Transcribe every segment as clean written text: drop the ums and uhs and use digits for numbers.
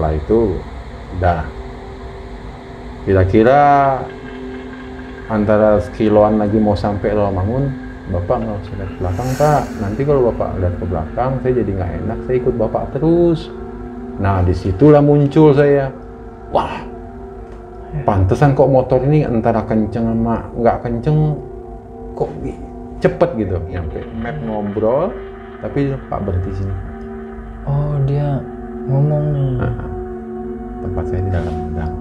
setelah itu udah kira-kira antara sekiloan lagi mau sampai Rawamangun. Bapak nggak usah lihat ke belakang Pak, nanti kalau Bapak lihat ke belakang saya jadi nggak enak, saya ikut Bapak terus. Nah disitulah muncul saya, wah pantesan kok motor ini antara kenceng sama nggak kenceng kok cepet gitu, nyampe map ngobrol tapi Pak berhenti sini. Oh dia ngomong nih. Tempat saya di dalam gudang.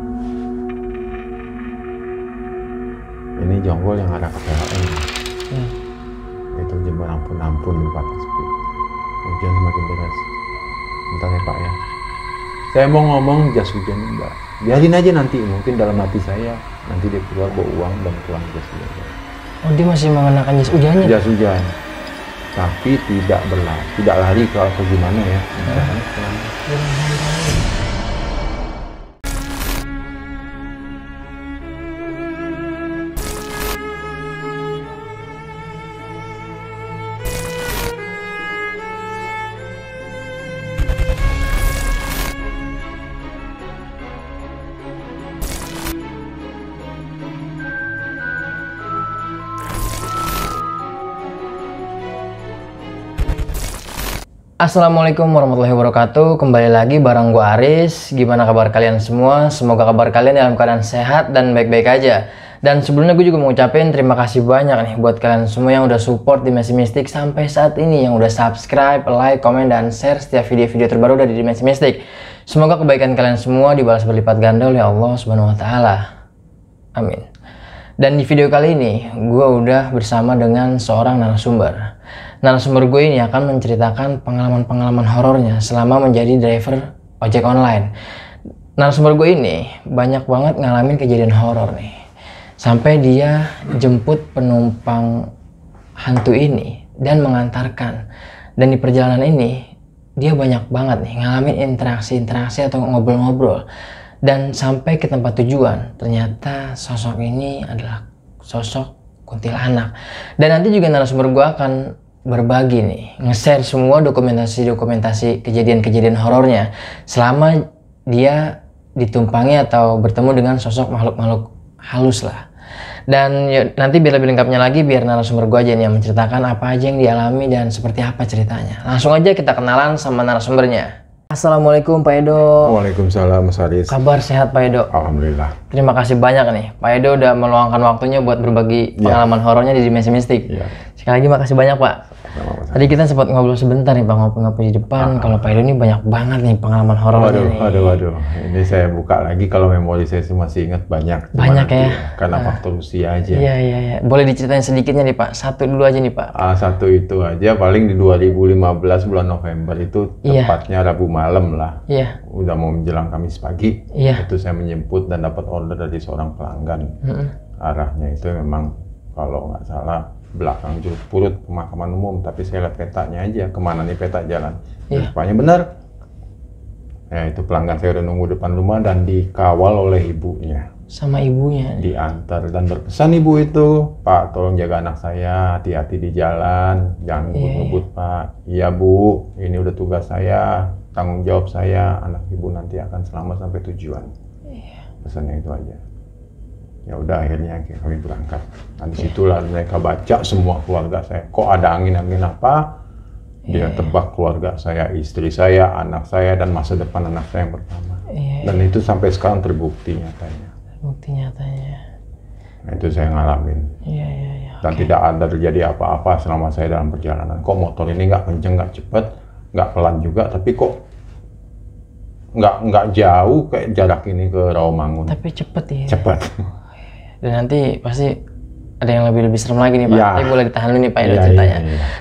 Ini jonggol yang arah ke PLN. Itu jember ampun di Pak sepi. Hujan semakin deras. Bentar ya Pak ya. Saya mau ngomong jas hujan enggak. Biarin aja nanti, mungkin dalam hati saya nanti dia keluar bawa uang dan pulang jas hujan. Oh dia masih mengenakan jas hujannya? Jas hujan. Tapi tidak lari ke gimana ya. Assalamualaikum warahmatullahi wabarakatuh. Kembali lagi bareng gua Aris. Gimana kabar kalian semua? Semoga kabar kalian dalam keadaan sehat dan baik-baik aja. Dan sebelumnya gue juga mau ucapin terima kasih banyak nih buat kalian semua yang udah support Dimensi Mistik sampai saat ini, yang udah subscribe, like, komen, dan share setiap video-video terbaru dari Dimensi Mistik. Semoga kebaikan kalian semua dibalas berlipat ganda oleh Allah Subhanahu wa taala. Amin. Dan di video kali ini gue udah bersama dengan seorang narasumber. Narasumber gue ini akan menceritakan pengalaman-pengalaman horornya selama menjadi driver ojek online. Narasumber gue ini banyak banget ngalamin kejadian horor nih. Sampai dia jemput penumpang hantu ini dan mengantarkan. Dan di perjalanan ini dia banyak banget nih ngalamin interaksi-interaksi atau ngobrol-ngobrol. Dan sampai ke tempat tujuan, ternyata sosok ini adalah sosok kuntilanak. Dan nanti juga narasumber gue akan berbagi nih, nge-share semua dokumentasi kejadian-kejadian horornya selama dia ditumpangi atau bertemu dengan sosok makhluk-makhluk halus lah. Dan nanti biar lebih lengkapnya lagi, biar narasumber gue aja nih yang menceritakan apa aja yang dialami dan seperti apa ceritanya. Langsung aja kita kenalan sama narasumbernya. Assalamualaikum Pak Edo. Waalaikumsalam Mas Aris. Kabar sehat Pak Edo? Alhamdulillah. Terima kasih banyak nih Pak Edo udah meluangkan waktunya buat berbagi pengalaman horornya di Dimensi Mistik. Sekali lagi makasih banyak Pak. Tadi kita sempat ngobrol sebentar nih Pak, ngopi-ngopi di depan. Kalau Pak Edo ini banyak banget nih pengalaman horornya. Waduh. Ini saya buka lagi, kalau memori saya masih ingat banyak. Banyak ya? Karena faktor usia aja. Iya. Boleh diceritain sedikitnya nih Pak, satu dulu aja nih Pak. Satu itu aja, paling di 2015 bulan November itu tepatnya Rabu malam lah. Iya. Udah mau menjelang Kamis pagi. Iya. Itu saya menjemput dan dapat order dari seorang pelanggan. Arahnya itu memang kalau nggak salah belakang Jeruk Purut pemakaman umum, tapi saya lihat petanya aja, kemana nih peta jalan. Rupanya benar. Ya itu pelanggan saya udah nunggu depan rumah dan dikawal oleh ibunya. Sama ibunya? Diantar dan berpesan ibu itu, Pak tolong jaga anak saya, hati-hati di jalan, jangan ngebut-ngebut Pak. Iya Bu, ini udah tugas saya, tanggung jawab saya, anak ibu nanti akan selamat sampai tujuan. Pesannya itu aja. Ya udah akhirnya kami berangkat. Nah disitulah mereka baca semua keluarga saya. Kok ada angin-angin apa? Dia tebak keluarga saya, istri saya, anak saya, dan masa depan anak saya yang pertama. Dan itu sampai sekarang terbukti nyatanya. Nah itu saya ngalamin. Dan tidak ada terjadi apa-apa selama saya dalam perjalanan. Kok motor ini nggak kenceng, nggak cepet, nggak pelan juga, tapi kok nggak jauh kayak jarak ini ke Rawamangun. Tapi cepet ya? Cepet. Dan nanti pasti ada yang lebih serem lagi nih Pak. Tapi boleh ditahan dulu nih Pak Edo ceritanya.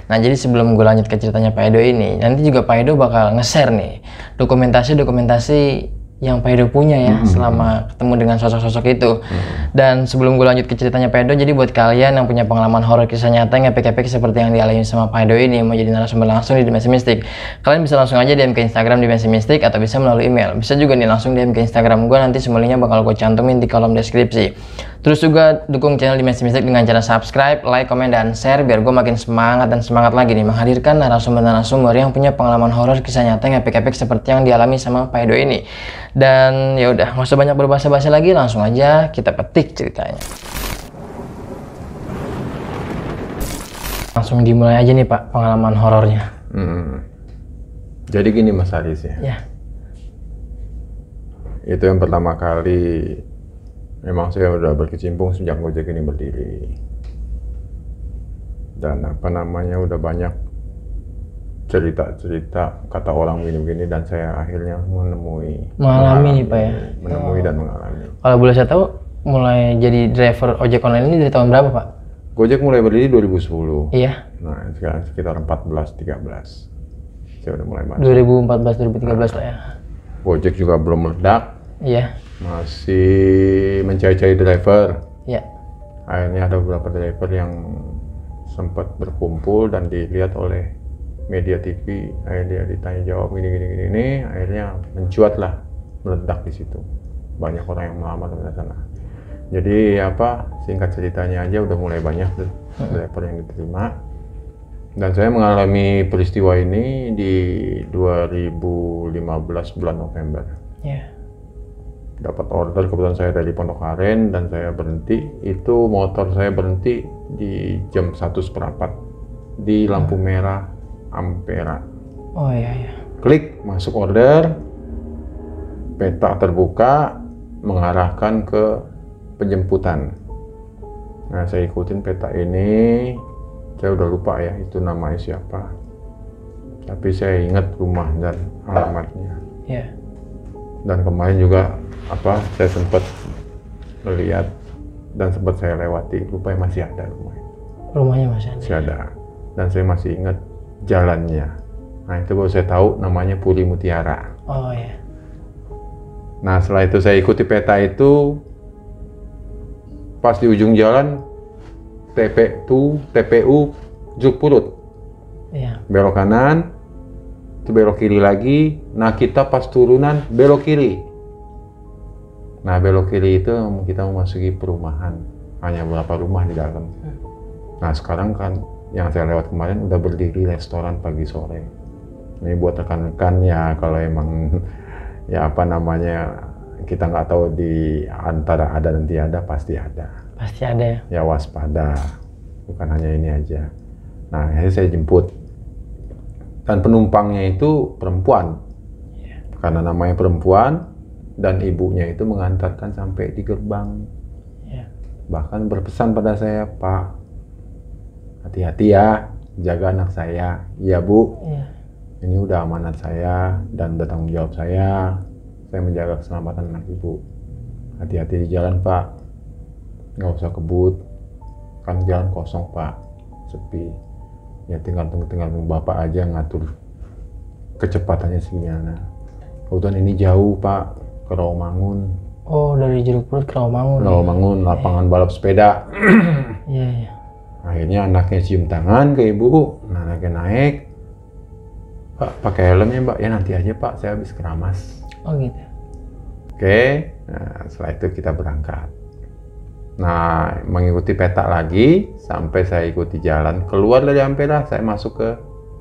Nah jadi sebelum gue lanjut ke ceritanya Pak Edo ini, nanti juga Pak Edo bakal nge-share nih dokumentasi yang Pak Edo punya ya selama ketemu dengan sosok-sosok itu. Dan sebelum gue lanjut ke ceritanya Pak Edo, jadi buat kalian yang punya pengalaman horor kisah nyata yang epic-epic seperti yang dialami sama Pak Edo ini, mau jadi narasumber langsung di Dimensi Mistik, kalian bisa langsung aja DM ke Instagram Dimensi Mistik atau bisa melalui email. Bisa juga nih langsung DM ke Instagram gue, nanti semua linknya bakal gue cantumin di kolom deskripsi. Terus juga dukung channel Dimensi Mistik dengan cara subscribe, like, komen, dan share biar gue makin semangat dan semangat lagi nih menghadirkan narasumber-narasumber yang punya pengalaman horor kisah nyata yang epic-epic seperti yang dialami sama Pak Edo ini. Dan ya udah, nggak usah banyak berbahasa-basi lagi, langsung aja kita petik ceritanya. Langsung dimulai aja nih Pak pengalaman horornya. Jadi gini Mas Aris ya. Ya. Itu yang pertama kali memang saya udah berkecimpung sejak Gojek ini berdiri. Dan udah banyak cerita-cerita kata orang begini-begini dan saya akhirnya mengalami nih Pak ya. Menemui dan mengalami. Kalau boleh saya tahu mulai jadi driver ojek online ini dari tahun berapa Pak? Gojek mulai berdiri 2010. Iya. Nah, sekarang sekitar 14-13. Saya udah mulai masuk. 2014-2013 lah ya. Gojek juga belum meledak. Iya. Masih mencari-cari driver. Iya. Akhirnya ada beberapa driver yang sempat berkumpul dan dilihat oleh media TV. Akhirnya ditanya jawab gini. Akhirnya mencuat lah, meledak di situ. Banyak orang yang melamar di sana. Jadi singkat ceritanya aja udah mulai banyak tuh driver yang diterima. Dan saya mengalami peristiwa ini di 2015 bulan November. Iya. Dapat order, kebetulan saya dari Pondok Aren dan saya berhenti. Itu motor saya berhenti di jam 1:04 di lampu merah Ampera. Oh iya. Klik masuk order, peta terbuka mengarahkan ke penjemputan. Nah, saya ikutin peta ini. Saya udah lupa ya itu namanya siapa. Tapi saya ingat rumah dan alamatnya. Iya. Dan kemarin juga saya sempat melihat dan sempat saya lewati. Rupanya masih ada rumahnya. Rumahnya masih ada. Masih ada. Dan saya masih ingat jalannya. Nah, itu baru saya tahu namanya Puri Mutiara. Oh iya. Nah, setelah itu saya ikuti peta itu. Pas di ujung jalan TPU Juk Purut. Iya. Belok kanan, itu belok kiri lagi. Nah, kita pas turunan belok kiri. Nah, belok kiri itu kita memasuki perumahan. Hanya beberapa rumah di dalam. Nah, sekarang kan yang saya lewat kemarin udah berdiri restoran pagi sore. Ini buat rekan-rekan ya, kalau emang kita nggak tahu di antara ada dan tiada, pasti ada. Pasti ada ya. Ya waspada, bukan hanya ini aja. Nah, akhirnya saya jemput. Dan penumpangnya itu perempuan. Yeah. Karena namanya perempuan dan ibunya itu mengantarkan sampai di gerbang. Yeah. Bahkan berpesan pada saya, Pak, hati-hati ya, jaga anak saya. Iya Bu, Yeah. ini udah amanat saya dan udah tanggung jawab saya. Saya menjaga keselamatan anak ibu. Hati-hati di jalan Pak. Nggak usah kebut, kan jalan kosong Pak, sepi. Ya tinggal Bapak aja ngatur kecepatannya segimana. Kebetulan ini jauh Pak, ke Rawamangun. Oh, dari Jeruk Purut ke Rawamangun. Rawamangun, lapangan balap sepeda. Iya. Akhirnya anaknya cium tangan ke ibu, anaknya naik. Pak, pakai helmnya Mbak? Ya nanti aja Pak, saya habis keramas. Oh gitu. Oke, nah, setelah itu kita berangkat. Nah, mengikuti peta lagi sampai saya ikuti jalan keluar dari Ampera, saya masuk ke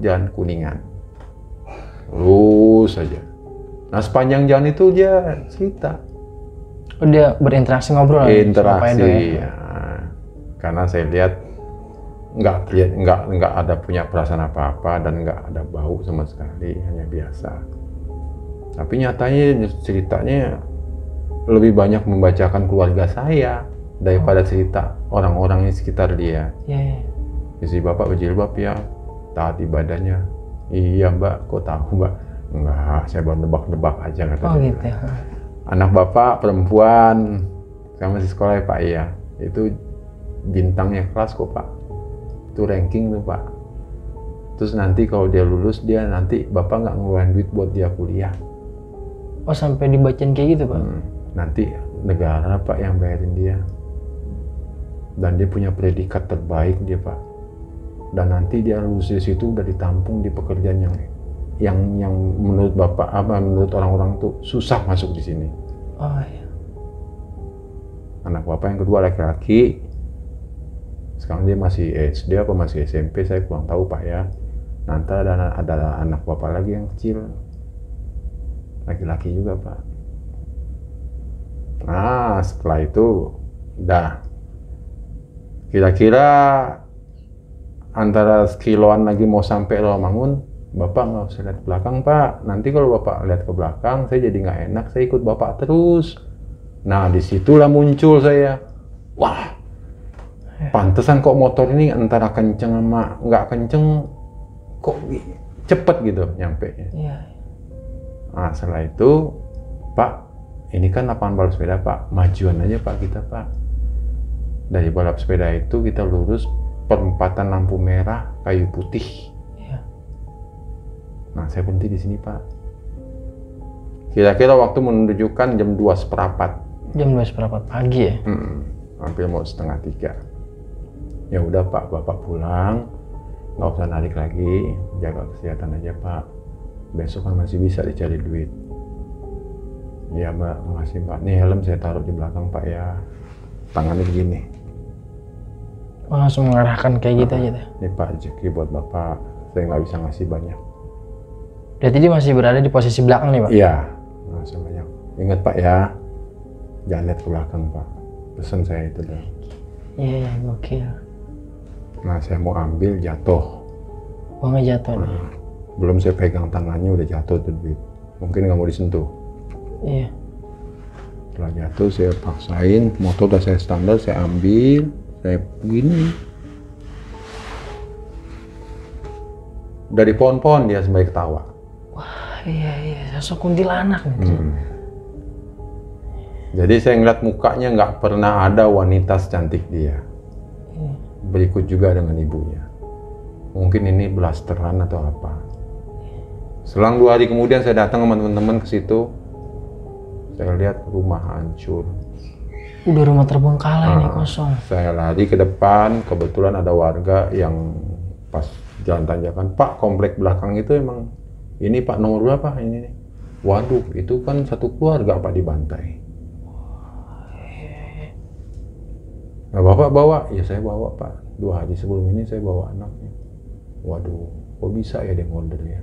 Jalan Kuningan. Lurus saja. Nah, sepanjang jalan itu dia cerita. Oh, dia berinteraksi ngobrol. Interaksi. Ya. Karena saya lihat nggak ada punya perasaan apa-apa dan nggak ada bau sama sekali, hanya biasa. Tapi nyatanya ceritanya lebih banyak membacakan keluarga saya daripada cerita orang-orang di sekitar dia. Iya. Istri Bapak berjilbab ya, taat ibadahnya. Iya Mbak, kok tahu Mbak? Enggak, saya baru nebak-nebak aja kata dia. Gitu ya. Anak Bapak perempuan, saya masih sekolah ya Pak, iya. Itu bintangnya kelas kok Pak. Itu ranking tuh Pak. Terus nanti kalau dia lulus, dia nanti Bapak nggak ngeluarin duit buat dia kuliah. Oh, sampai dibacain kayak gitu Pak? Nanti negara Pak yang bayarin dia. Dan dia punya predikat terbaik dia Pak. Dan nanti dia lulus dari situ udah ditampung di pekerjaan yang menurut Bapak menurut orang-orang tuh susah masuk di sini. Oh iya. Anak bapak yang kedua laki-laki. Sekarang dia masih SD apa masih SMP, saya kurang tahu pak ya. Nanti ada anak bapak lagi yang kecil, laki-laki juga pak. Nah setelah itu udah kira-kira antara sekiloan lagi mau sampai Rawamangun. Bapak nggak usah lihat ke belakang pak, nanti kalau bapak lihat ke belakang saya jadi nggak enak, saya ikut bapak terus. Nah disitulah muncul saya, wah pantesan kok motor ini antara kenceng sama nggak kenceng, kok cepet gitu nyampe. Iya. Nah setelah itu, Pak, ini kan lapangan balap sepeda Pak, majuan aja Pak kita Pak. Dari balap sepeda itu kita lurus perempatan lampu merah kayu putih. Iya. Nah saya berhenti di sini Pak. Kira-kira waktu menunjukkan jam 2:15. Jam 2:15 pagi ya? Hampir mau 2:30. Ya udah Pak, Bapak pulang, nggak usah narik lagi, jaga kesehatan aja Pak. Besok kan masih bisa dicari duit. Ya Mbak, makasih Mbak. Nih helm saya taruh di belakang Pak ya. Tangannya begini. Oh, langsung mengarahkan kayak gitu aja deh. Nih Pak, rezeki buat Bapak. Saya nggak bisa ngasih banyak. Berarti dia masih berada di posisi belakang nih Pak? Iya, nggak ngasih banyak. Ingat Pak ya, jangan lihat ke belakang Pak. Pesan saya itu dong. Iya, gokil. Nah saya mau ambil jatuh. Uangnya jatuh nih. Belum saya pegang tangannya udah jatuh tuh duit. Mungkin nggak mau disentuh. Iya. Setelah jatuh saya paksain, motor udah saya standar, saya ambil, saya begini. Dari pohon-pohon dia sembari ketawa. Wah iya, sosok kuntilanak nih. Jadi saya ngeliat mukanya nggak pernah ada wanita secantik dia. Berikut juga dengan ibunya. Mungkin ini blasteran atau apa. Selang 2 hari kemudian saya datang sama teman-teman ke situ. Saya lihat rumah hancur. Udah rumah terbengkalai ini kosong. Saya lari ke depan, kebetulan ada warga yang pas jalan tanjakan, Pak komplek belakang itu emang ini Pak nomor berapa ini nih? Waduh, itu kan satu keluarga Pak dibantai. Nah, Bapak bawa? Ya saya bawa Pak. 2 hari sebelum ini saya bawa anaknya. Waduh, kok bisa ya dia ngorder ya?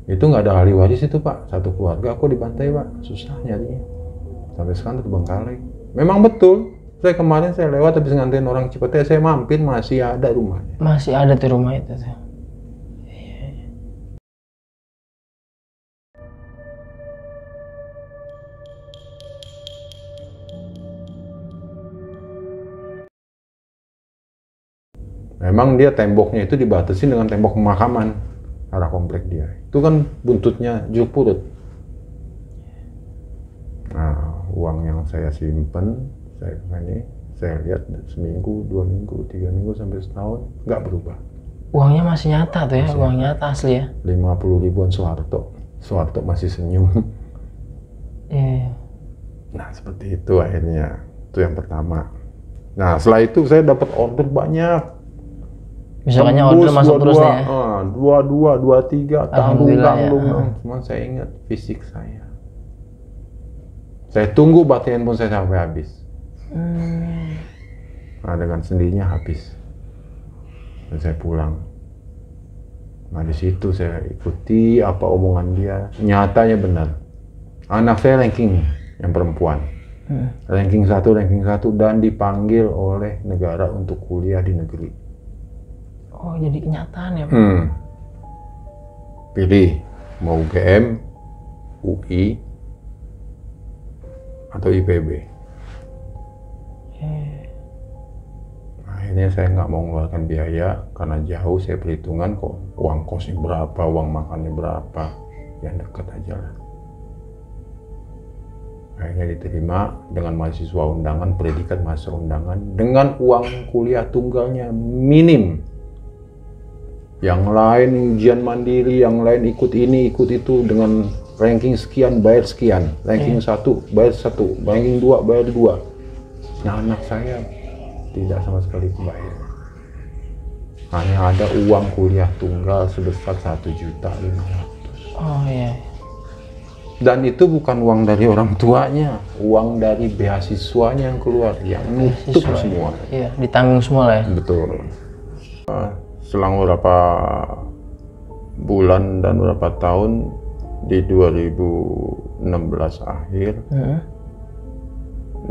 Itu nggak ada ahli waris itu Pak. Satu keluarga aku dibantai Pak. Susah nyarinya. Sampai sekarang terbengkalai. Memang betul. Saya kemarin saya lewat habis nganterin orang Cipete, saya mampir masih ada rumahnya. Masih ada di rumah itu tuh. Memang dia temboknya itu dibatasi dengan tembok pemakaman arah komplek dia. Itu kan buntutnya jeruk purut. Nah, uang yang saya simpen, saya lihat seminggu, 2 minggu, 3 minggu sampai setahun nggak berubah. Uangnya masih nyata tuh ya, uang nyata asli ya. 50 ribuan Soeharto. Soeharto masih senyum. Iya. Nah, seperti itu akhirnya. Itu yang pertama. Nah, setelah itu saya dapat order banyak. Misalnya order masuk terus nih ya. 22, 23, tanggung. Ya. Cuman saya ingat fisik saya. Saya tunggu baterai handphone saya sampai habis. Nah, dengan sendirinya habis. Dan saya pulang. Nah, di situ saya ikuti apa omongan dia. Nyatanya benar. Anak saya ranking yang perempuan. Ranking 1 dan dipanggil oleh negara untuk kuliah di negeri. Oh, jadi kenyataan ya Pak? Pilih mau UGM, UI, atau IPB. Akhirnya saya nggak mau mengeluarkan biaya karena jauh, saya perhitungan kok uang kosnya berapa, uang makannya berapa, yang dekat aja lah. Akhirnya diterima dengan mahasiswa undangan, predikat mahasiswa undangan, dengan uang kuliah tunggalnya minim. Yang lain ujian mandiri, yang lain ikut ini, ikut itu, dengan ranking sekian, bayar sekian. Ranking 1, bayar 1. Ranking 2, bayar 2. Nah, anak saya tidak sama sekali bayar. Hanya ada uang kuliah tunggal sebesar 1.500.000. Oh iya. Dan itu bukan uang dari orang tuanya, uang dari beasiswanya yang keluar, yang nutup semua. Iya, ditanggung semua lah ya. Betul. Selang beberapa bulan dan beberapa tahun di 2016 akhir,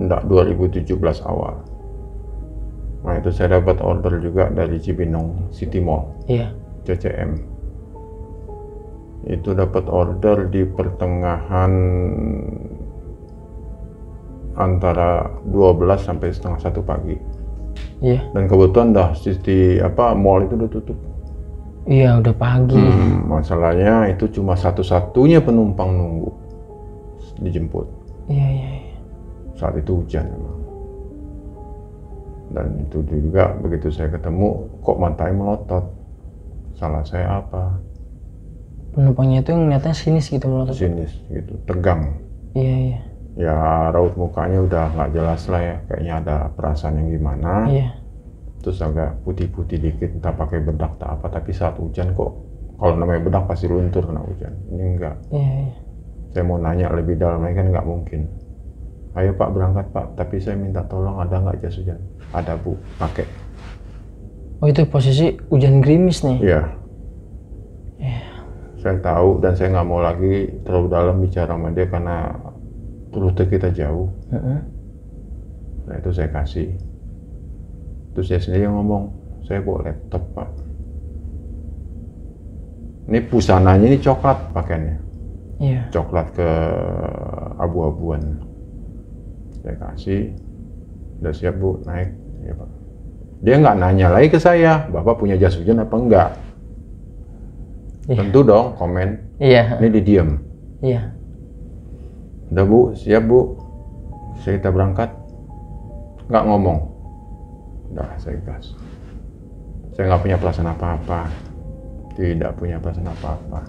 enggak 2017 awal. Nah itu saya dapat order juga dari Cibinong City Mall, CCM. Itu dapat order di pertengahan antara 12 sampai setengah 1 pagi. Iya. Dan kebetulan mall itu udah tutup. Iya, udah pagi. Masalahnya itu cuma satu-satunya penumpang nunggu dijemput. Iya. Saat itu hujan memang. Dan itu juga begitu saya ketemu, kok matanya melotot. Salah saya apa? Penumpangnya itu ngeliatnya sinis gitu, melotot. Sinis gitu, tegang. Iya. Ya raut mukanya udah nggak jelas lah ya, kayaknya ada perasaan yang gimana. Iya. Terus agak putih-putih dikit, entah pakai bedak tak apa, tapi saat hujan kok, kalau namanya bedak pasti luntur kena hujan. Ini enggak. Iya. Saya mau nanya lebih dalam lagi kan nggak mungkin. Ayo Pak berangkat Pak, tapi saya minta tolong ada nggak jas hujan? Ada Bu, pakai. Oh itu posisi hujan gerimis nih? Iya. Saya tahu dan saya nggak mau lagi terlalu dalam bicara sama dia karena rute kita jauh. Nah itu saya kasih. Terus dia sendiri ngomong, saya bawa laptop Pak. Ini pusananya ini coklat pakaiannya. Iya. Coklat ke abu-abuan. Saya kasih, udah siap Bu, naik. Ya Pak. Dia nggak nanya lagi ke saya, Bapak punya jas hujan apa enggak? Iya. Tentu dong, komen. Iya. Ini didiem. Iya. Udah Bu, siap Bu. Kita berangkat. Nggak ngomong. Udah, saya gas. Saya nggak punya perasaan apa-apa. Tidak punya perasaan apa-apa.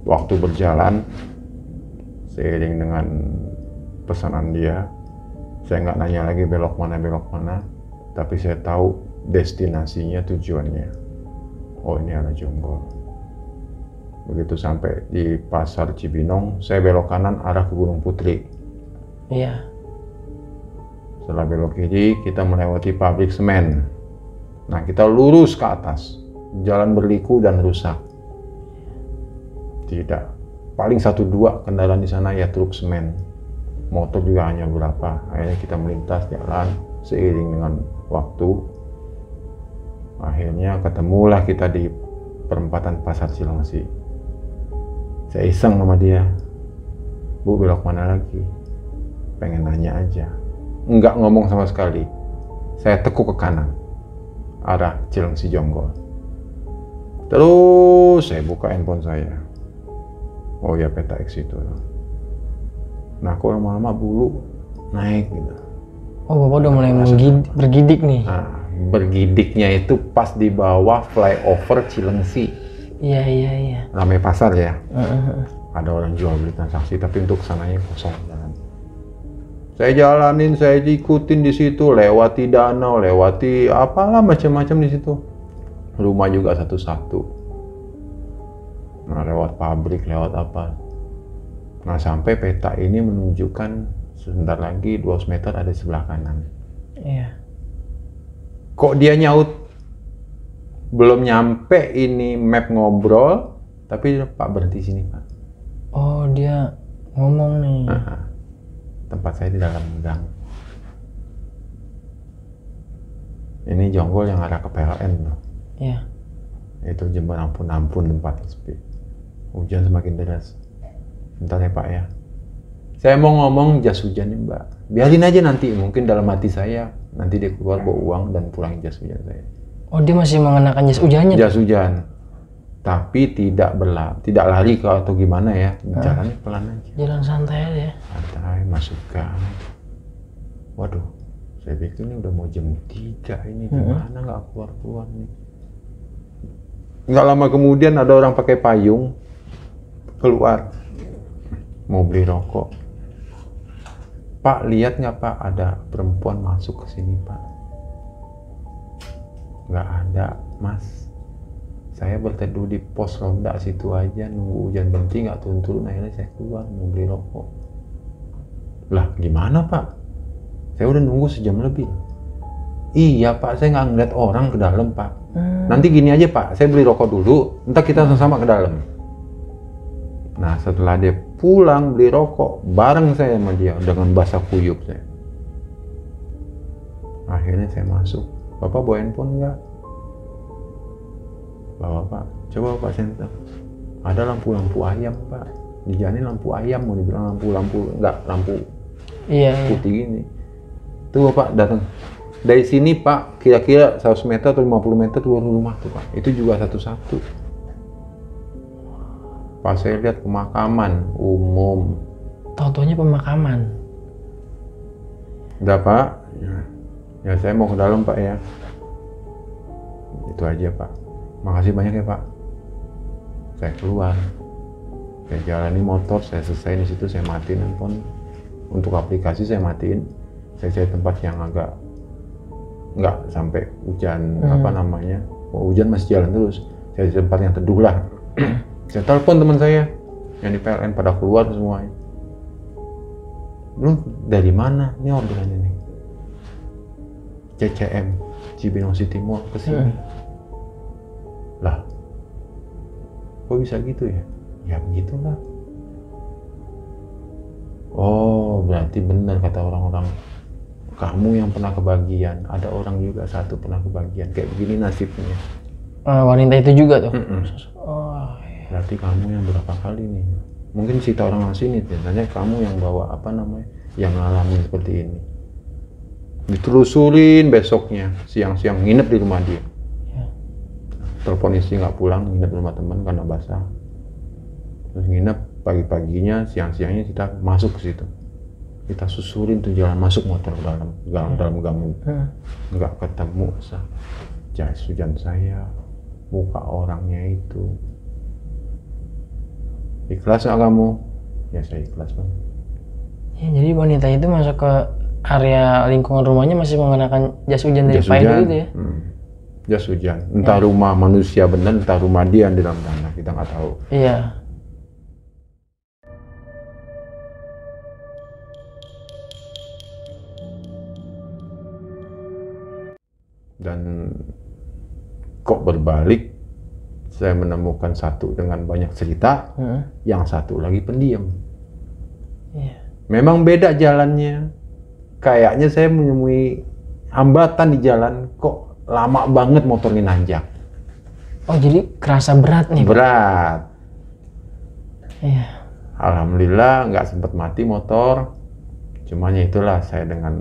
Waktu berjalan, seiring dengan pesanan dia, saya nggak nanya lagi belok mana. Tapi saya tahu destinasinya, tujuannya. Oh ini arah Jonggol. Begitu sampai di pasar Cibinong, saya belok kanan arah ke Gunung Putri. Iya. Setelah belok kiri, kita melewati pabrik semen. Nah, kita lurus ke atas. Jalan berliku dan rusak. Tidak. Paling 1-2 kendaraan di sana ya truk semen. Motor juga hanya berapa. Akhirnya kita melintas jalan seiring dengan waktu. Akhirnya ketemulah kita di perempatan Pasar Cilengsi. Saya iseng sama dia, Bu belok mana lagi? Pengen nanya aja. Enggak ngomong sama sekali. Saya tekuk ke kanan, arah Cilengsi Jonggol. Terus saya buka handphone saya. Oh ya peta X itu. Nah kok lama-lama bulu naik gitu. Oh Bapak udah mulai bergidik nih. Nah, bergidiknya itu pas di bawah flyover Cilengsi. Iya. Ramai pasar ya. Ada orang jual beli transaksi, tapi untuk sananya kosong jalan. Saya jalanin, saya ikutin di situ, lewati danau, lewati apalah macam-macam di situ. Rumah juga satu-satu. Nah, lewat pabrik, lewat apa. Nah, sampai peta ini menunjukkan sebentar lagi 200 meter ada di sebelah kanan. Iya. Kok dia nyaut? Belum nyampe ini map ngobrol, tapi Pak berhenti sini Pak. Oh dia ngomong nih. Tempat saya di dalam gang. Ini Jonggol yang arah ke PLN loh. Iya. Itu jembatan ampun tempat sepi. Hujan semakin deras. Bentar ya Pak ya. Saya mau ngomong jas hujan nih Mbak. Biarin aja nanti, mungkin dalam hati saya nanti dia keluar bawa uang dan pulang jas hujan saya. Oh dia masih mengenakan jas hujannya? Jas hujan, tapi tidak lari ke atau gimana ya, jalannya pelan aja. Jalan santai aja ya? Santai, masuk gang. Waduh, saya pikir ini udah mau jam 3 ini, gimana nggak keluar nih. Nggak lama kemudian ada orang pakai payung, keluar, mau beli rokok. Pak, lihat nggak Pak, ada perempuan masuk ke sini Pak. Nggak ada Mas, Saya berteduh di pos ronda situ aja, nunggu hujan berhenti nggak turun-turun, akhirnya saya keluar mau beli rokok. Lah gimana Pak? Saya udah nunggu sejam lebih. Iya Pak, saya nggak ngeliat orang ke dalam Pak. Nanti gini aja Pak, saya beli rokok dulu, ntar kita sama-sama ke dalam. Nah setelah dia pulang beli rokok, bareng saya sama dia dengan basah kuyup saya. Akhirnya saya masuk. Bapak bawa handphone nggak? Bawa Pak. Coba Pak senter. Ada lampu-lampu ayam Pak. Di jalan ini lampu ayam, mau dibilang lampu nggak lampu putih gini. Tuh Bapak datang. Dari sini Pak, kira-kira 100 meter atau 50 meter keluar rumah tuh Pak. Itu juga satu-satu. Pas saya lihat pemakaman umum. Tau-taunya pemakaman. Udah Pak. Ya saya mau ke dalam Pak ya. Itu aja Pak. Makasih banyak ya Pak. Saya keluar. Saya jalani motor, saya selesai di situ, saya matiin handphone. Untuk aplikasi saya matiin. Saya cari tempat yang agak nggak sampai hujan hujan masih jalan terus. Saya di tempat yang teduh lah. Saya telepon teman saya yang di PLN pada keluar semuanya. Lu dari mana? Ini orderannya nih. CCM Cibinong City Mall ke sini. Lah, kok bisa gitu ya? Ya begitulah. Oh, berarti benar kata orang-orang. Kamu yang pernah kebagian, ada orang juga satu pernah kebagian. Kayak begini nasibnya. Wanita itu juga tuh? Oh, iya. Berarti kamu yang berapa kali nih? Mungkin cerita orang sini, tanya kamu yang bawa yang ngalamin seperti ini. Ditelusurin besoknya, siang-siang nginep di rumah dia. Telepon istri nggak pulang, nginep di rumah teman karena basah. Terus nginep pagi-paginya, siang-siangnya kita masuk ke situ. Kita susurin tuh jalan masuk motor ke dalam gang. Nggak ketemu jas hujan saya, muka orangnya itu. Ikhlas nggak kamu? Ya saya ikhlas Bang. Ya, jadi wanita itu masuk ke area lingkungan rumahnya masih menggunakan jas hujan dari Pak Edo itu ya? Jas hujan, entah rumah manusia benar, entah rumah dia di dalam tanah, kita nggak tahu. Iya. Dan kok berbalik, saya menemukan satu dengan banyak cerita, yang satu lagi pendiam. Iya. Memang beda jalannya. Kayaknya saya menemui hambatan di jalan, kok lama banget motor ini nanjak. Oh jadi kerasa berat nih? Berat. Iya. Alhamdulillah nggak sempat mati motor. Cuman ya itulah saya dengan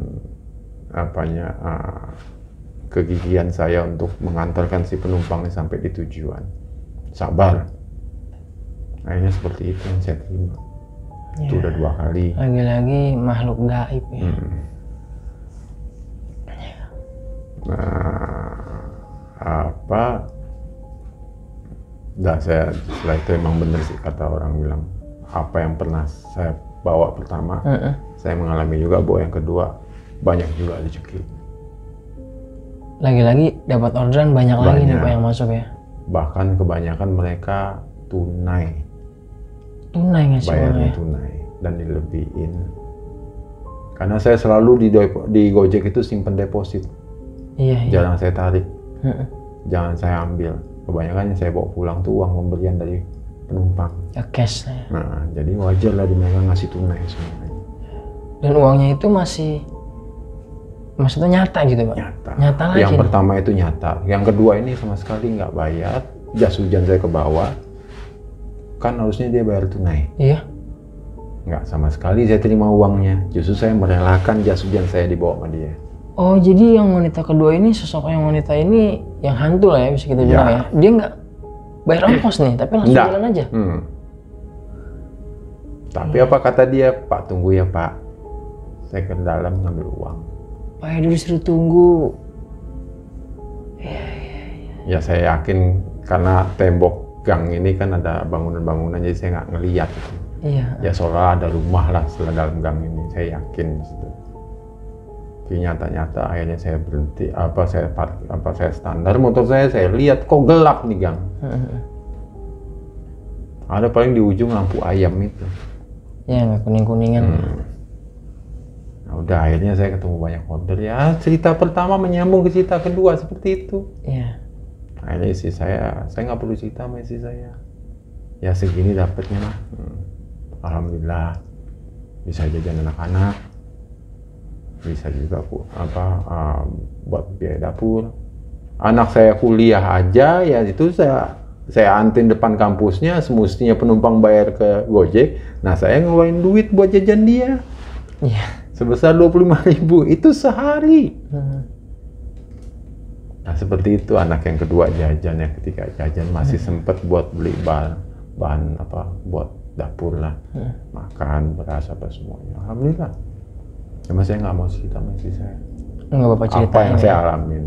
kegigihan saya untuk mengantarkan si penumpang sampai di tujuan. Sabar. Akhirnya seperti itu yang saya terima. Ya. Itu udah 2 kali. Lagi-lagi makhluk gaib ya. Saya setelah itu emang bener sih kata orang bilang, apa yang pernah saya bawa pertama, saya mengalami juga, bawa yang kedua banyak juga rezeki. Lagi-lagi dapat orderan banyak lagi nih Pak yang masuk ya. Bahkan kebanyakan mereka tunai ngasih bayarnya tunai dan dilebihin. Karena saya selalu di Gojek itu simpen deposit. Iya. Jarang saya tarik, jangan saya ambil. Kebanyakan yang saya bawa pulang tuh uang pemberian dari penumpang. Ya cash ya. Nah, jadi wajar lah mereka ngasih tunai semuanya. Dan uangnya itu maksudnya nyata gitu Pak? Nyata lagi. Yang pertama itu nyata. Yang kedua ini sama sekali nggak bayar. Jas hujan saya ke bawah. Kan harusnya dia bayar tunai. Iya. Nggak sama sekali saya terima uangnya. Justru saya merelakan jas hujan saya dibawa sama dia. Oh jadi yang wanita kedua ini, sosok yang wanita ini yang hantu lah ya bisa kita bilang ya. Dia nggak bayar ongkos nih, tapi langsung jalan aja. Tapi apa kata dia, Pak tunggu ya Pak. Saya ke dalam ngambil uang. Pak Edo disuruh tunggu. Ya saya yakin karena tembok gang ini kan ada bangunan-bangunan jadi saya nggak ngeliat. Iya. Ya seolah ada rumah lah setelah dalam gang ini, saya yakin. Nyata-nyata akhirnya saya berhenti, saya standar motor saya lihat kok gelap nih Gang. Ada paling di ujung lampu ayam itu. Ya nggak kuning-kuningan. Nah, udah akhirnya saya ketemu banyak order ya. Cerita pertama menyambung ke cerita kedua seperti itu. Iya. Akhirnya istri saya nggak perlu cerita sama istri saya. Ya segini dapatnya lah. Alhamdulillah bisa jajan anak-anak, bisa juga buat biaya dapur. Anak saya kuliah aja ya itu saya anterin depan kampusnya, semestinya penumpang bayar ke Gojek. Nah saya ngeluarin duit buat jajan dia. Iya. Sebesar 25.000 itu sehari. Nah seperti itu anak yang kedua jajan, yang ketiga jajan masih sempet buat beli bahan buat dapur lah, makan, beras apa semuanya. Alhamdulillah. Cuma saya nggak mau cerita sama istri saya. Nggak Bapak ceritain. Apa yang saya alamin.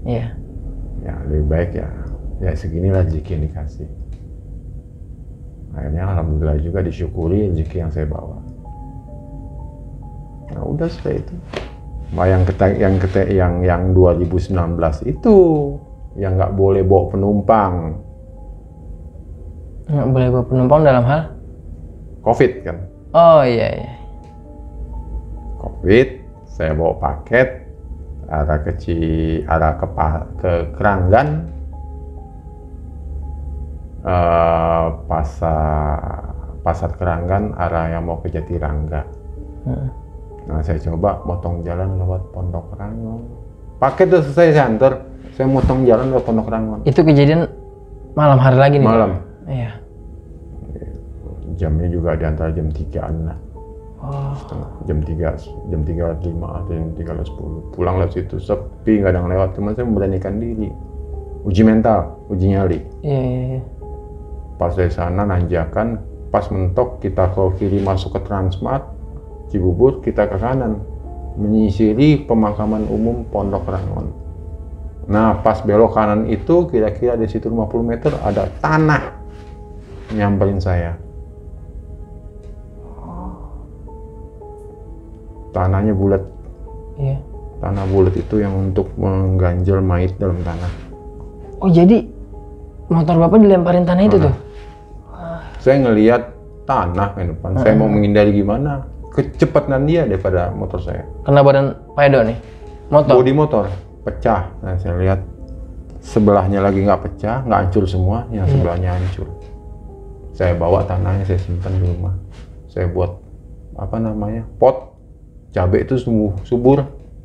Iya. Ya lebih baik ya seginilah rezeki yang dikasih. Akhirnya alhamdulillah juga disyukuri rezeki yang saya bawa. Nah udah setelah itu. Yang 2019 itu yang nggak boleh bawa penumpang. Nggak boleh bawa penumpang dalam hal? Covid kan. Oh iya. Covid, saya bawa paket arah ke Keranggan, pasar Keranggan arah yang mau ke Jatirangga. Nah saya coba motong jalan lewat Pondok Rangon. Paket udah selesai saya antar, saya motong jalan lewat Pondok Rangon. Itu kejadian malam hari lagi nih? Malam. Iya. Jamnya juga di antara jam 3-an lah. Jam 3.05 atau jam 3.10. Pulang lewat situ sepi, nggak ada yang lewat. Cuma saya memberanikan diri. Uji mental, uji nyali. Iya. Pas dari sana nanjakan, pas mentok kita ke kiri masuk ke Transmart, Cibubur, kita ke kanan menyisiri pemakaman umum Pondok Rangon. Nah pas belok kanan itu kira-kira di situ 50 meter ada tanah nyamperin saya. Tanahnya bulat. Iya. Tanah bulat itu yang untuk mengganjal mayat dalam tanah. Oh jadi motor Bapak dilemparin tanah itu tuh? Saya ngelihat tanah ke depan. Saya mau menghindari gimana? Kecepatan dia daripada motor saya. Kena badan Pak Edo nih? Motor? Bodi motor pecah. Nah saya lihat sebelahnya lagi nggak pecah, nggak hancur semua. Yang sebelahnya hancur. Saya bawa tanahnya, saya simpan di rumah. Saya buat pot. Cabai itu subur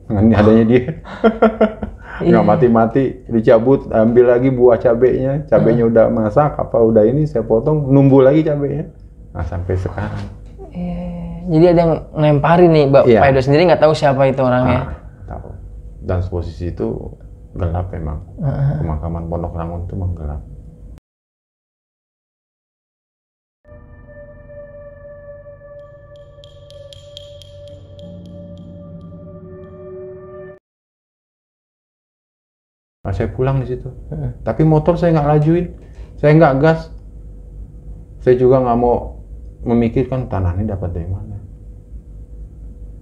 dengan adanya dia. Nggak mati-mati, dicabut, ambil lagi buah cabainya. Cabainya udah masak, udah ini saya potong, numbuh lagi cabainya. Nah sampai sekarang. Jadi ada yang ngelemparin nih, Pak Edo sendiri nggak tahu siapa itu orangnya. Tahu. Dan posisi itu gelap memang. Pemakaman Pondok Rangon itu memang gelap. Nah, saya pulang di situ. Tapi motor saya nggak lajuin, saya nggak gas. Saya juga nggak mau memikirkan tanah ini dapat dari mana.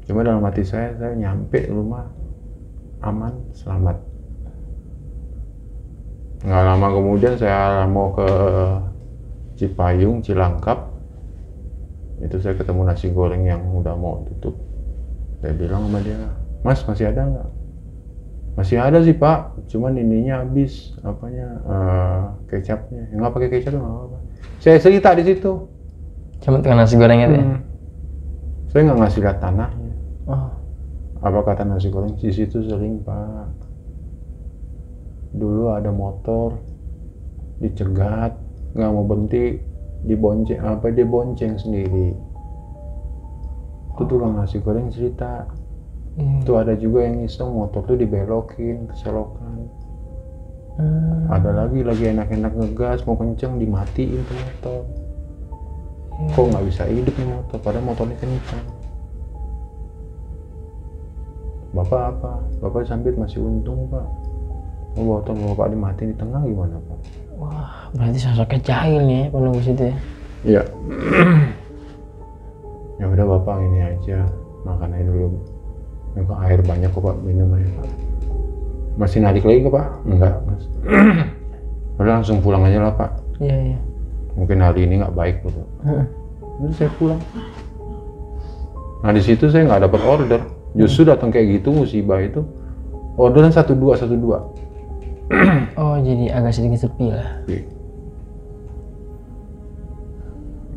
Cuma dalam hati saya nyampe rumah aman, selamat. Nggak lama kemudian saya mau ke Cipayung, Cilangkap. Itu saya ketemu nasi goreng yang udah mau tutup. Saya bilang sama dia, Mas masih ada nggak? Masih ada sih Pak, cuman ininya habis, kecapnya. Nggak pakai kecap nggak apa-apa. Saya cerita di situ. Cuma dengan nasi gorengnya ya? Saya nggak ngasih lihat tanahnya. Apa kata nasi goreng? Di situ sering Pak. Dulu ada motor dicegat, nggak mau berhenti, dibonceng sendiri. Itu tukang nasi goreng cerita. Itu ada juga yang iseng motor tuh dibelokin ke selokan. Ada lagi enak-enak ngegas mau kenceng dimatiin tuh motor. Kok nggak bisa hidup nih motor, padahal motornya kenceng. Bapak apa? Bapak sambit masih untung Pak. Motor Bapak dimatiin di tengah gimana Pak? Wah berarti sosoknya jahil nih penunggu situ ya? Iya. Ya udah Bapak ini aja makan aja dulu. Ini kok air banyak kok Pak, minum aja Pak. Masih narik lagi kok Pak? Enggak Mas. Udah langsung pulang aja lah Pak. Iya. Mungkin hari ini nggak baik gitu. Jadi saya pulang. Nah di situ saya nggak dapat order. Justru datang kayak gitu musibah itu. Orderan 1212. Oh jadi agak sedikit sepi lah.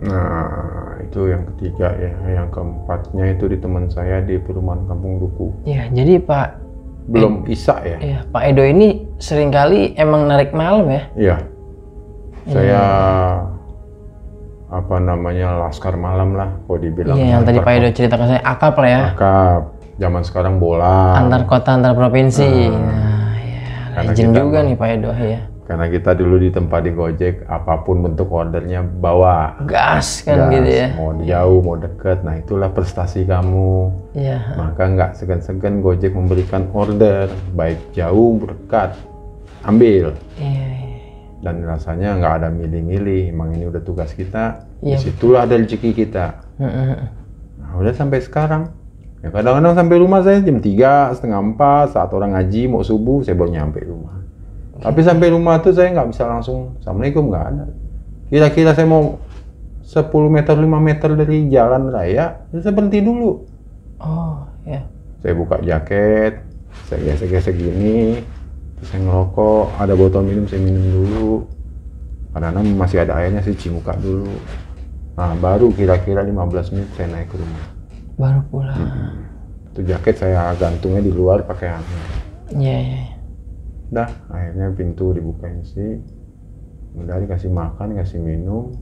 Nah itu yang ketiga ya. Yang keempatnya itu di teman saya di perumahan Kampung Duku. Iya jadi Pak. Belum Isa ya? Iya Pak Edo ini seringkali emang narik malam ya? Iya. Saya apa namanya laskar malam lah, kalau dibilang. Iya yang tadi Pak Edo cerita ke saya, akap lah ya. Akap. Zaman sekarang bola. Antar kota, antar provinsi. Nah, ya, legend juga nih Pak Edo ya. Karena kita dulu di tempat di Gojek, apapun bentuk ordernya bawa. Gas kan gitu ya. Mau jauh, mau deket, nah itulah prestasi kamu. Iya. Maka nggak segan-segan Gojek memberikan order, baik jauh, dekat, ambil. Iya. Dan rasanya nggak ada milih-milih, emang ini udah tugas kita, disitulah ada rezeki kita. Nah, udah sampai sekarang. Ya, kadang-kadang sampai rumah saya jam 3, setengah 4, saat orang ngaji mau subuh, saya baru nyampe rumah. Tapi sampai rumah tuh saya nggak bisa langsung, Assalamualaikum, nggak ada. Kira-kira saya mau 10 meter, 5 meter dari jalan raya, saya berhenti dulu. Oh, ya. Saya buka jaket, saya gesek-gesek gini, terus saya ngerokok, ada botol minum, saya minum dulu. Kadang-kadang masih ada airnya, saya cuci muka dulu. Nah, baru kira-kira 15 menit saya naik ke rumah. Baru pulang. Itu jaket saya gantungnya di luar pakai hanger. Iya. Dah, akhirnya pintu dibukain sih. Udah dikasih makan, kasih minum,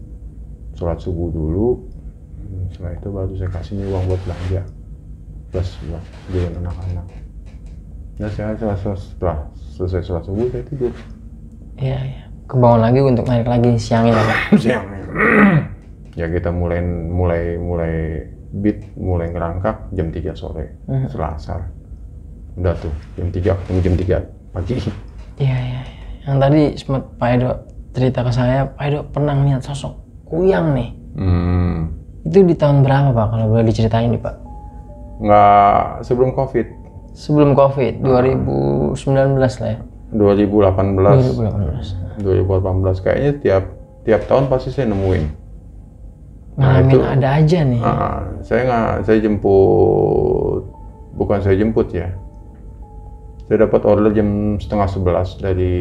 sholat subuh dulu. Setelah itu baru saya kasih nih uang buat belanja. Plus buat beli anak-anak. Dan saya setelah selesai sholat subuh saya tidur. Iya. Kebangun lagi untuk naik lagi siangnya Pak. Siangnya. Ya kita mulai beat, mulai ngerangkak jam 3 sore, setelah asar. Udah tuh, jam 3 ketemu jam 3 pagi. Iya. Yang tadi sempat Pak Edo cerita ke saya, Pak Edo pernah lihat sosok kuyang nih. Itu di tahun berapa Pak, kalau boleh diceritain nih Pak? Nggak, sebelum COVID. Sebelum COVID, 2019 lah ya? 2018. 2018, kayaknya tiap tahun pasti saya nemuin. Ngalamin ada aja nih. Saya jemput, bukan saya jemput ya. Saya dapat order jam setengah 11 dari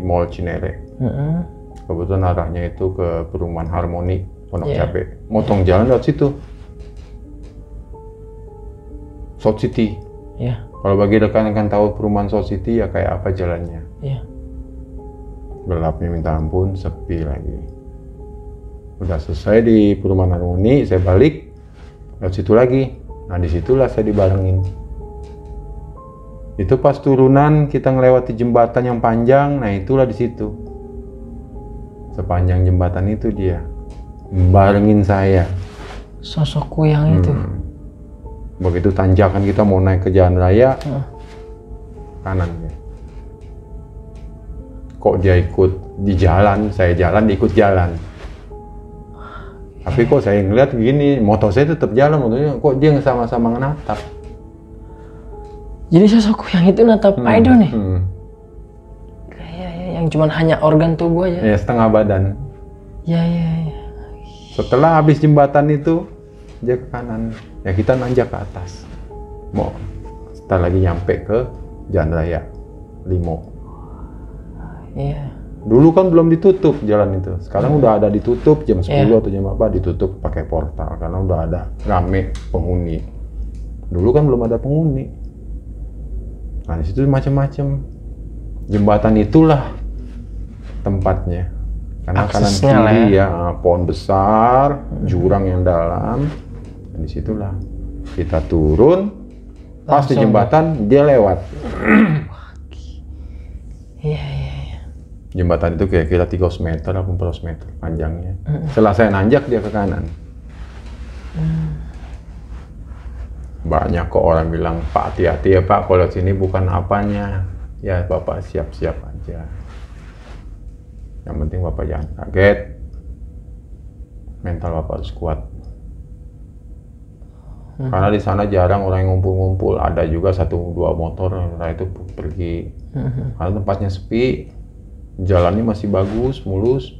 Mall Cinere. Kebetulan arahnya itu ke perumahan Harmoni, Pondok Cabe. Motong jalan lewat situ. South City. Iya. Kalau bagi rekan-rekan tahu perumahan South City ya kayak apa jalannya. Iya. Gelapnya minta ampun, sepi lagi. Udah selesai di perumahan Harmoni, saya balik lewat situ lagi. Nah disitulah saya dibarengin. Itu pas turunan kita ngelewati jembatan yang panjang, nah itulah di situ. Sepanjang jembatan itu dia barengin saya. Sosok kuyang itu. Begitu tanjakan kita mau naik ke jalan raya, kanan ya. Kok dia ikut di jalan, saya jalan, dia ikut jalan. Tapi kok saya ngeliat gini, motor saya tetap jalan, motornya kok dia sama-sama ngenatap. Jadi sosok kuyang itu natap Pak Edo nih? Iya, yang cuman hanya organ tubuh aja. Ya, setengah badan. Iya. Setelah habis jembatan itu, dia ke kanan. Ya kita nanjak ke atas. Mau setelah lagi nyampe ke jalan raya Limo. Iya. Dulu kan belum ditutup jalan itu. Sekarang udah ada ditutup jam 10 atau jam apa ditutup pakai portal karena udah ada rame penghuni. Dulu kan belum ada penghuni. Nah di situ macam-macam. Jembatan itulah tempatnya. Karena kanan kiri ya pohon besar, jurang yang dalam. Dan disitulah kita turun, pas di jembatan dia lewat. Iya. Jembatan itu kira-kira 300 meter atau 400 meter panjangnya. Setelah saya nanjak dia ke kanan. Banyak kok orang bilang, Pak hati-hati ya Pak, kalau sini bukan apanya. Ya Bapak siap-siap aja. Yang penting Bapak jangan kaget. Mental Bapak harus kuat. Karena di sana jarang orang yang ngumpul-ngumpul. Ada juga 1-2 motor setelah itu pergi. Karena tempatnya sepi, jalannya masih bagus, mulus.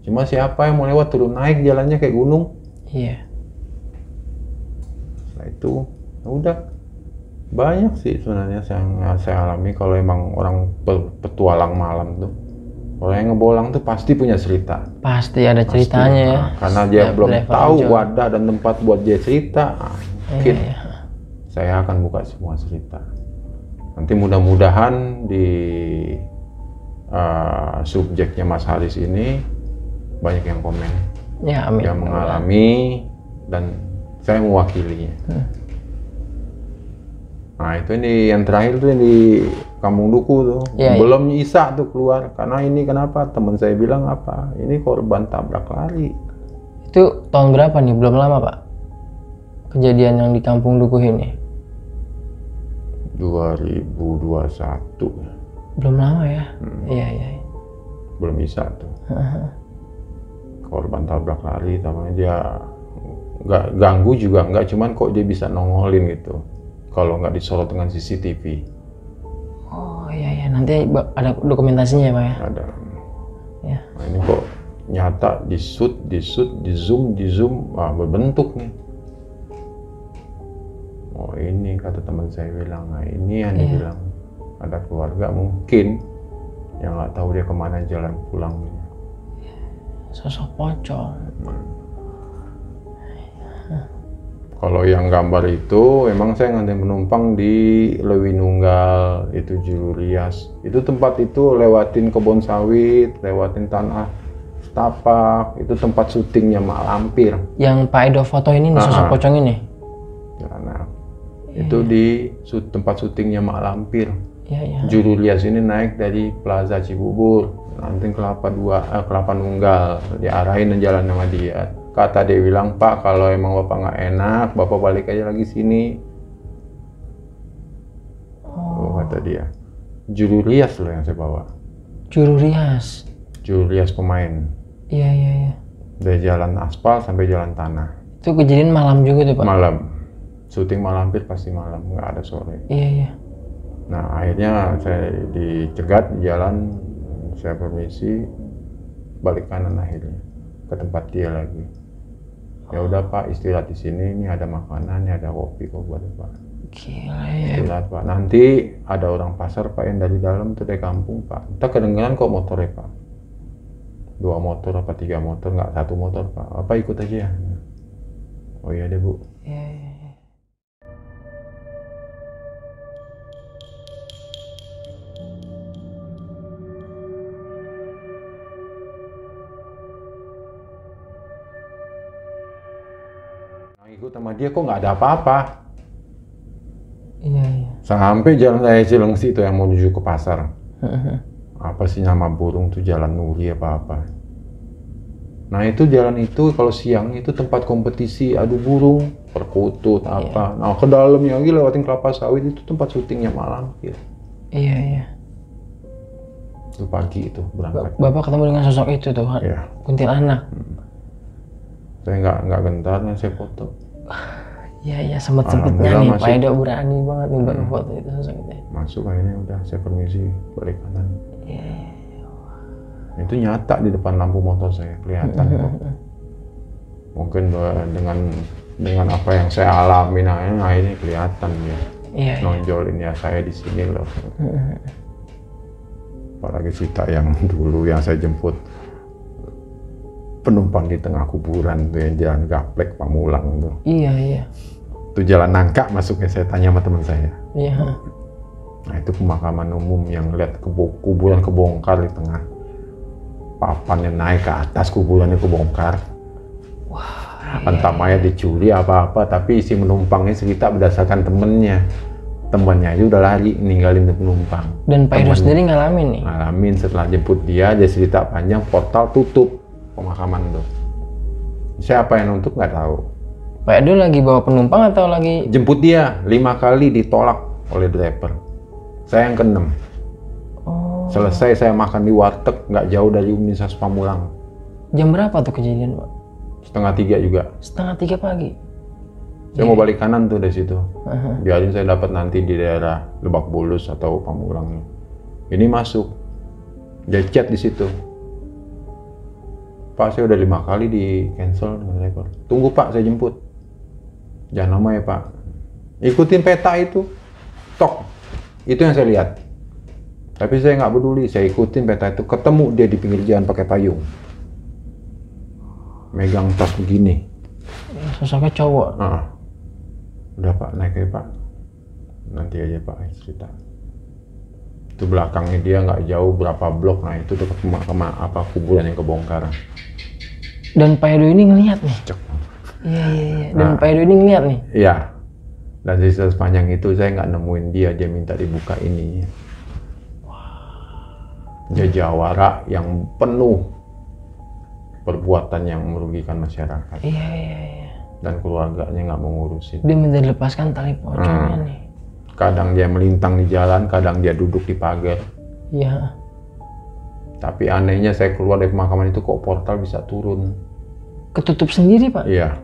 Cuma siapa yang mau lewat turun naik jalannya kayak gunung. Iya. Setelah itu, ya udah banyak sih sebenarnya yang saya alami kalau emang orang petualang malam tuh. Orang yang ngebolang tuh pasti punya cerita. Pasti ada ceritanya ya. Karena dia belum tahu wadah dan tempat buat dia cerita. Mungkin saya akan buka semua cerita. Nanti mudah-mudahan di subjeknya Mas Haris ini banyak yang komen. Ya, amin. Yang mengalami dan saya mewakilinya. Nah itu ini yang terakhir tuh yang di Kampung Duku tuh, belum Isa tuh keluar. Karena ini kenapa? Teman saya bilang apa? Ini korban tabrak lari. Itu tahun berapa nih? Belum lama Pak? Kejadian yang di Kampung Dukuh ini? 2021. Belum lama ya? Iya. Belum Isa tuh. Korban tabrak lari, namanya dia nggak ganggu juga nggak, cuman kok dia bisa nongolin gitu. Kalau nggak disorot dengan CCTV. Oh iya, nanti ada dokumentasinya ya Pak ya? Ada. Ya. Nah ini kok nyata di shoot, di zoom, berbentuk nih. Oh ini kata teman saya bilang, nah ini yang dibilang ada keluarga mungkin yang nggak tahu dia kemana jalan pulangnya. Sosok pocong. Kalau yang gambar itu, emang saya nganterin penumpang di Lewinunggal, itu Julurias. Itu tempat itu lewatin kebun sawit, lewatin tanah setapak, itu tempat syutingnya Mak Lampir. Yang Pak Edo foto ini, sosok pocong ini? Nah, itu di tempat syutingnya Mak Lampir. Iya. Julurias ini naik dari Plaza Cibubur, nanti Kelapa Nunggal, diarahin jalan sama dia. Kata dia bilang, Pak kalau emang Bapak nggak enak, Bapak balik aja lagi sini. Oh kata dia. Julurias loh yang saya bawa. Julurias pemain. Iya. Dari jalan aspal sampai jalan tanah. Itu kejadian malam juga tuh Pak? Malam. Syuting malam pasti malam, nggak ada sore. Iya. Nah akhirnya saya dicegat di jalan, saya permisi, balik kanan akhirnya ke tempat dia lagi. Ya udah Pak, istirahat di sini, ini ada makanan, ini ada kopi kok buat Pak. Gila ya. Istirahat Pak. Nanti ada orang pasar Pak yang dari dalam tuh dari kampung Pak. Kita kedengeran kok motornya Pak. 2 motor apa 3 motor, nggak 1 motor Pak. Apa ikut aja ya? Oh iya deh Bu. Iya. Ikut sama dia kok nggak ada apa-apa. Iya. Sampai jalan raya Cilengsi itu yang menuju ke pasar. Apa sih nama burung tuh, Jalan Nuri apa-apa. Nah itu jalan itu kalau siang itu tempat kompetisi adu burung, perkutut apa. Nah ke dalamnya lagi lewatin kelapa sawit itu tempat syutingnya Mak Lampir. Iya. Itu pagi itu berangkat. Bapak ketemu dengan sosok itu tuh? Iya. Kuntilanak. Saya nggak gentar, saya foto. Iya, sempet-sempetnya nih, Pak Edo berani banget nih buat foto itu sosok itu. Masuk akhirnya udah, saya permisi, balik kanan. Iya. Itu nyata di depan lampu motor saya, kelihatan kok. Mungkin dengan apa yang saya alami, nah ini kelihatan ya. Iya. Nonjolin ya saya di sini loh. Apalagi cerita yang dulu yang saya jemput penumpang di tengah kuburan tuh yang jalan Gaplek Pamulang tuh. Iya. Itu jalan nangka masuknya, saya tanya sama teman saya. Iya. Nah itu pemakaman umum yang lihat kuburan kebongkar di tengah. Papannya naik ke atas, kuburannya kebongkar. Wah. Entah mayat dicuri apa-apa, tapi isi penumpangnya cerita berdasarkan temennya. Temennya aja udah lari ninggalin penumpang. Dan Pak Edo sendiri ngalamin nih? Ngalamin, setelah jemput dia cerita panjang, portal tutup. Pemakaman tuh. Siapa yang nutup nggak tahu. Pak Edo lagi bawa penumpang atau lagi? Jemput dia 5 kali ditolak oleh driver. Saya yang ke-6. Oh. Selesai saya makan di warteg nggak jauh dari Universitas Pamulang. Jam berapa tuh kejadian Pak? 2:30 juga. 2:30 pagi. Saya mau balik kanan tuh dari situ. Biarin saya dapat nanti di daerah Lebak Bulus atau Pamulang. Ini masuk. Dia chat di situ. Pak, saya udah 5 kali di cancel dengan driver. Tunggu Pak, saya jemput. Jangan lama ya Pak. Ikutin peta itu. Tok. Itu yang saya lihat. Tapi saya nggak peduli. Saya ikutin peta itu. Ketemu dia di pinggir jalan pakai payung. Megang tas begini. Sosoknya cowok. Udah Pak, naik aja Pak. Nanti aja Pak cerita. Itu belakangnya dia nggak jauh berapa blok. Nah itu dekat kuburan yang kebongkar. Dan Pak Edo ini ngelihat nih. Iya. Dan Pak Edo ini ngelihat nih. Iya. Dan sisa sepanjang itu saya nggak nemuin dia. Dia minta dibuka ini. Dia jawara yang penuh perbuatan yang merugikan masyarakat. Iya. Dan keluarganya nggak mau ngurusin. Dia minta dilepaskan tali pocongnya nih. Kadang dia melintang di jalan, kadang dia duduk di pagar. Iya. Tapi anehnya saya keluar dari pemakaman itu kok portal bisa turun. Ketutup sendiri Pak? Iya.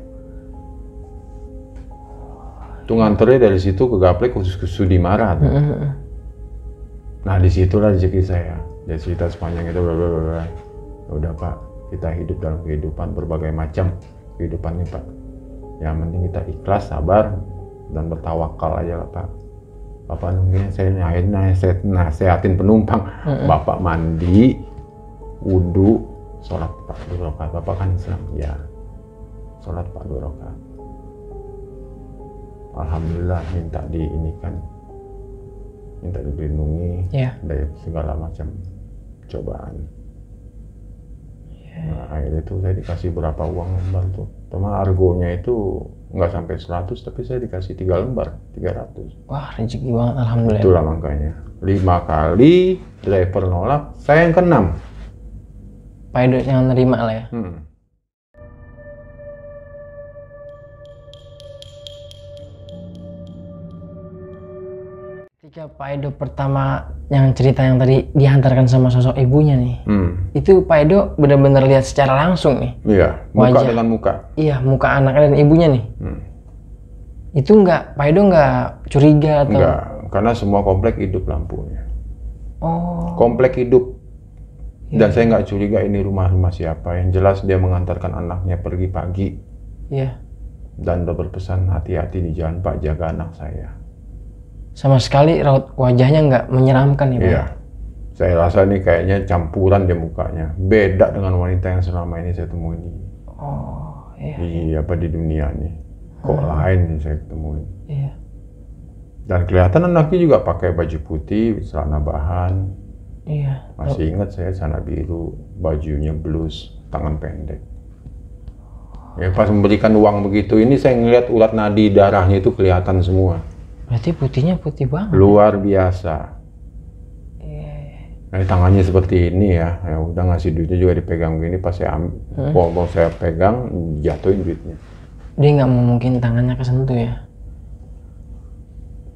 Itu nganternya dari situ ke Gaplek khusus ke Sudimara. Nah disitulah rezeki saya. Dia cerita sepanjang itu blablabla. Udah Pak, kita hidup dalam kehidupan berbagai macam kehidupan nih Pak. Yang penting kita ikhlas, sabar, dan bertawakal aja lah Pak. Bapak nungguin saya nasehatin penumpang. Bapak mandi, wudhu, sholat Pak 2 rakaat. Bapak kan Islam, ya. Sholat Pak 2 rakaat. Alhamdulillah minta dilindungi dari segala macam cobaan. Nah, akhirnya itu saya dikasih berapa uang lembar tuh. Cuma argonya itu nggak sampai 100, tapi saya dikasih 3 lembar, 300. Wah, rezeki banget, alhamdulillah. Itulah makanya. 5 kali driver nolak, saya yang ke-6. Pak Edo yang nerima lah ya. Ketika Pak Edo pertama yang cerita yang tadi dihantarkan sama sosok ibunya nih, itu Pak Edo benar-benar lihat secara langsung nih. Iya, muka wajah, dengan muka. Iya, muka anaknya dan ibunya nih. Itu Pak Edo nggak curiga atau? Enggak, karena semua komplek hidup lampunya. Oh. Komplek hidup. Dan saya nggak curiga ini rumah siapa. Yang jelas dia mengantarkan anaknya pergi pagi. Iya. Dan udah berpesan hati-hati di jalan Pak, jaga anak saya. Sama sekali raut wajahnya nggak menyeramkan ya Pak? Iya. Saya rasa ini kayaknya campuran dia mukanya. Beda dengan wanita yang selama ini saya temuin. Oh, iya. Iya, apa di dunia nih. Kok lain nih saya temuin. Iya. Dan kelihatan anaknya juga pakai baju putih, celana bahan. Iya. Masih ingat saya celana biru, bajunya blus, tangan pendek. Ya pas memberikan uang begitu, ini saya ngeliat urat nadi darahnya itu kelihatan semua. Berarti putihnya putih banget. Luar biasa. Iya. Nah, tangannya seperti ini ya. Ya udah ngasih duitnya juga dipegang begini. Pas saya mau saya pegang, jatuhin duitnya. Dia nggak mau mungkin tangannya kesentuh ya?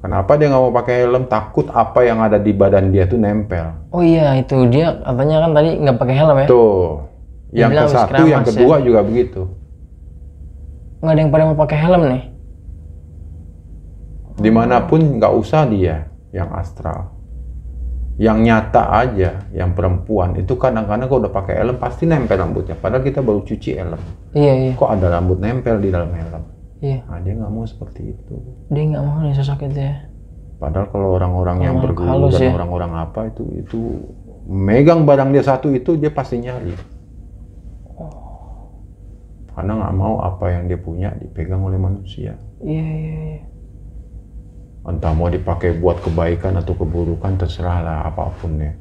Kenapa dia nggak mau pakai helm? Takut apa yang ada di badan dia tuh nempel. Oh iya, itu dia katanya kan tadi nggak pakai helm ya? Tuh. Yang ke satu, yang kedua juga begitu. Nggak ada yang pada mau pakai helm nih? Dimanapun nggak usah dia yang astral, yang nyata aja, yang perempuan itu kadang-kadang kalau udah pakai helm pasti nempel rambutnya. Padahal kita baru cuci helm. Iya. Kok ada rambut nempel di dalam helm? Iya. Nah, dia nggak mau seperti itu. Dia nggak mau nih sosok itu ya. Padahal kalau orang-orang yang berguru dan ya? orang-orang apa itu megang barang dia satu itu dia pasti nyari. Karena nggak mau apa yang dia punya dipegang oleh manusia. Iya. Entah mau dipakai buat kebaikan atau keburukan, terserahlah apapun ya.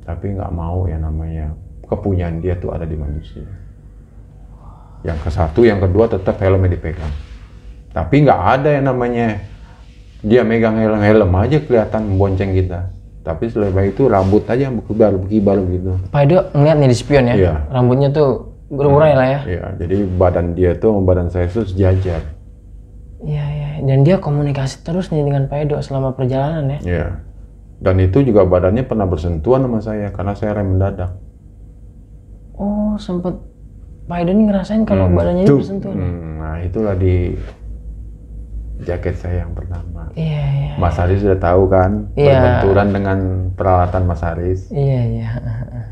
Tapi nggak mau yang namanya kepunyaan dia tuh ada di manusia. Yang ke satu, yang kedua tetap helmnya dipegang. Tapi nggak ada yang namanya dia megang helm aja kelihatan membonceng kita. Tapi selain itu rambut aja yang berkibar gitu. Pak Edo ngeliat nih di spion ya, iya. Rambutnya tuh berurai lah ya. Iya, jadi badan dia tuh sama badan saya tuh sejajar. Iya. Dan dia komunikasi terus nih dengan Pak Edo selama perjalanan ya. Iya. Dan itu juga badannya pernah bersentuhan sama saya karena saya rem mendadak. Oh, sempet Pak Edo nih ngerasain kalau badannya ini bersentuhan. Nah, itulah di jaket saya yang pertama. Iya, iya. Mas Haris sudah tahu kan, Iya. berbenturan dengan peralatan Mas Haris. Iya, iya.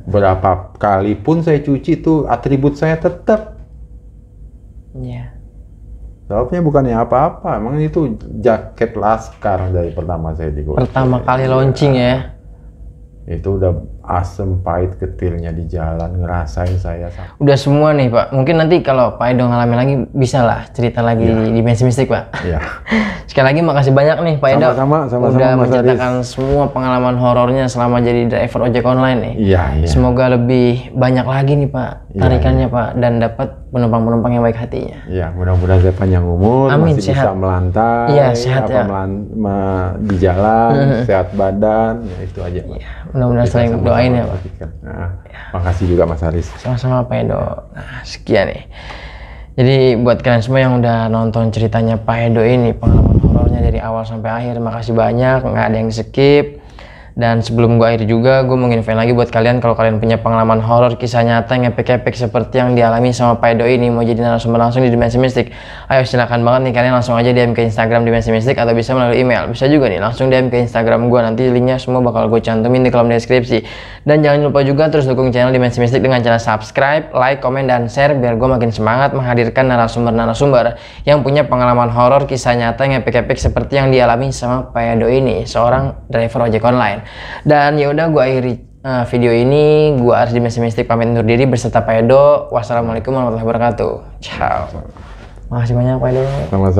Berapa kali pun saya cuci tuh atribut saya tetap. Iya. Jawabnya bukannya apa-apa, emang itu jaket Laskar dari pertama saya di Gojek. Pertama kali launching ya. Itu udah asem pahit ketilnya di jalan, ngerasain saya. Udah semua nih Pak. Mungkin nanti kalau Pak Edo ngalamin lagi bisa lah cerita lagi di Dimensi Mistik Pak. Iya. Sekali lagi makasih banyak nih Pak Edo. Sama-sama udah Mas menceritakan semua pengalaman horornya selama jadi driver ojek online nih. Iya, iya. Semoga lebih banyak lagi nih Pak tarikannya Pak, dan dapat penumpang-penumpang yang baik hatinya. Iya, mudah-mudahan saya panjang umur, Amin, masih sehat. bisa melantai, Iya, sehat ya. di jalan, sehat badan, ya itu aja. Pak. Iya, mudah-mudahan Kita selalu sama-sama doain ya Pak. perhatikan. Nah, makasih juga Mas Haris. Sama-sama Pak Edo. Nah, sekian nih. Jadi buat kalian semua yang udah nonton ceritanya Pak Edo ini, pengalaman horornya dari awal sampai akhir, makasih banyak, nggak ada yang skip. Dan sebelum gue akhiri juga, gue mau nginfoin lagi buat kalian kalau kalian punya pengalaman horor, kisah nyata yang epic-epic seperti yang dialami sama Pak Edo ini, mau jadi narasumber langsung di Dimensi Mistik, ayo silakan banget nih kalian langsung aja DM ke Instagram Dimensi Mistik atau bisa melalui email. Bisa juga nih langsung DM ke Instagram gue, nanti linknya semua bakal gue cantumin di kolom deskripsi. Dan jangan lupa juga terus dukung channel Dimensi Mistik dengan cara subscribe, like, komen, dan share biar gue makin semangat menghadirkan narasumber-narasumber yang punya pengalaman horor, kisah nyata yang epic-epic seperti yang dialami sama Pak Edo ini, seorang driver ojek online. Dan ya udah gue akhiri video ini. Gue Aris Dimensi Mistik pamit undur diri beserta Pak Edo. Wassalamualaikum warahmatullahi wabarakatuh. Ciao. Makasih banyak Pak Edo. Sama-sama.